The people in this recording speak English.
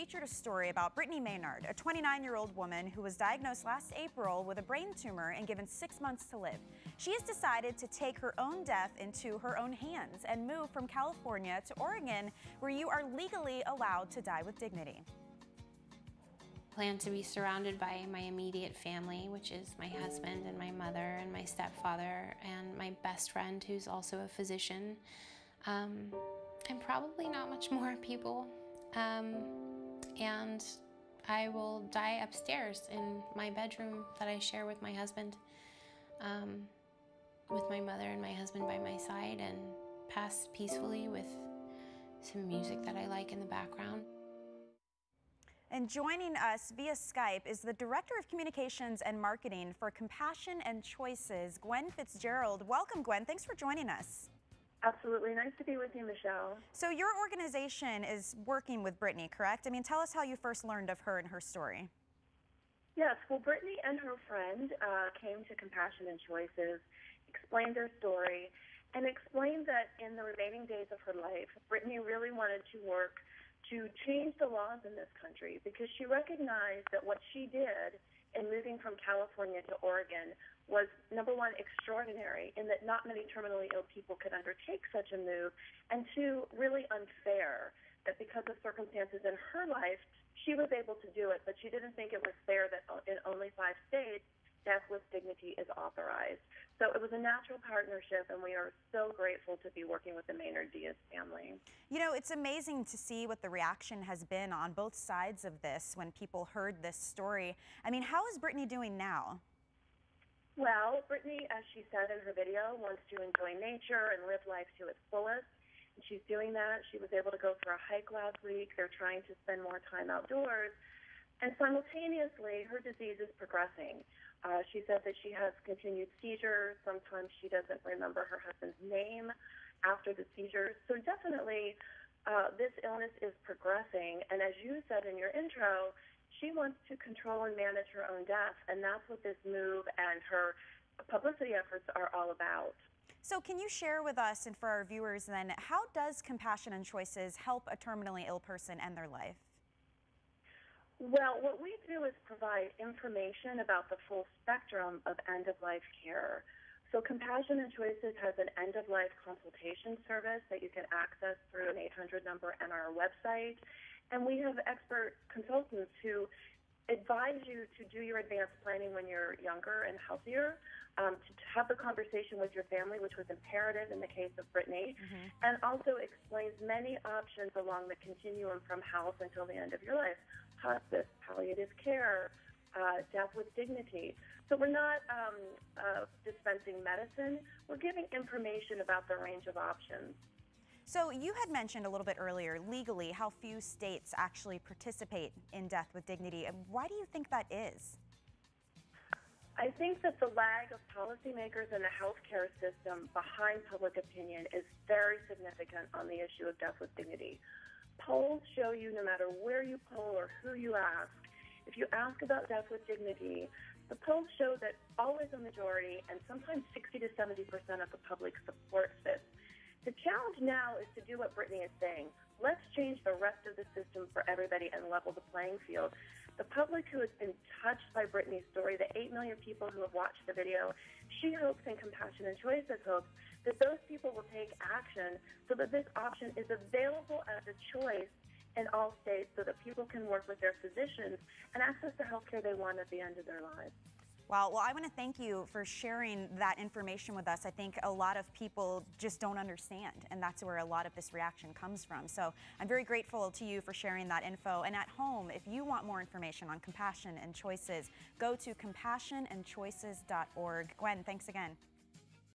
featured a story about Brittany Maynard, a 29-year-old woman who was diagnosed last April with a brain tumor and given 6 months to live. She has decided to take her own death into her own hands and move from California to Oregon, where you are legally allowed to die with dignity. Plan to be surrounded by my immediate family, which is my husband and my mother and my stepfather and my best friend, who's also a physician. And probably not much more people. And I will die upstairs in my bedroom that I share with my husband, with my mother and my husband by my side, and pass peacefully with some music that I like in the background. And joining us via Skype is the Director of Communications and Marketing for Compassion and Choices, Gwen Fitzgerald. Welcome, Gwen. Thanks for joining us. Absolutely. Nice to be with you, Michelle. So your organization is working with Brittany, correct? I mean, tell us how you first learned of her and her story. Yes. Well, Brittany and her friend came to Compassion and Choices, explained their story, and explained that in the remaining days of her life, Brittany really wanted to work to change the laws in this country, because she recognized that what she did in moving from California to Oregon was, number one, extraordinary in that not many terminally ill people could undertake such a move, and two, really unfair, that because of circumstances in her life, she was able to do it, but she didn't think it was fair that in only 5 states, death with dignity is authorized. So it was a natural partnership, and we are so grateful to be working with the Maynard Diaz family. You know, it's amazing to see what the reaction has been on both sides of this when people heard this story. I mean, how is Brittany doing now? Well, Brittany, as she said in her video, wants to enjoy nature and live life to its fullest. And she's doing that. She was able to go for a hike last week. They're trying to spend more time outdoors. And simultaneously, her disease is progressing. She said that she has continued seizures. Sometimes she doesn't remember her husband's name after the seizures. So definitely, this illness is progressing. And as you said in your intro, she wants to control and manage her own death. And that's what this move and her publicity efforts are all about. So can you share with us and for our viewers then, how does Compassion and Choices help a terminally ill person end their life? Well, what we do is provide information about the full spectrum of end-of-life care. So Compassion and Choices has an end-of-life consultation service that you can access through an 800 number on our website. And we have expert consultants who advise you to do your advanced planning when you're younger and healthier, to have the conversation with your family, which was imperative in the case of Brittany, and also explains many options along the continuum from health until the end of your life: hospice, palliative care, death with dignity. So we're not dispensing medicine. We're giving information about the range of options. So you had mentioned a little bit earlier, legally, how few states actually participate in death with dignity. Why do you think that is? I think that the lag of policymakers in the healthcare system behind public opinion is very significant on the issue of death with dignity. Polls show you, no matter where you poll or who you ask, if you ask about death with dignity, the polls show that always a majority, and sometimes 60 to 70% of the public supports this. The challenge now is to do what Brittany is saying. Let's change the rest of the system for everybody and level the playing field. The public who has been touched by Brittany's story, the 8 million people who have watched the video, she hopes, and Compassion and Choices hopes, that those people will take action so that this option is available as a choice in all states, so that people can work with their physicians and access the health care they want at the end of their lives. Well, I want to thank you for sharing that information with us. I think a lot of people just don't understand, and that's where a lot of this reaction comes from. So I'm very grateful to you for sharing that info. And at home, if you want more information on Compassion and Choices, go to compassionandchoices.org. Gwen, thanks again.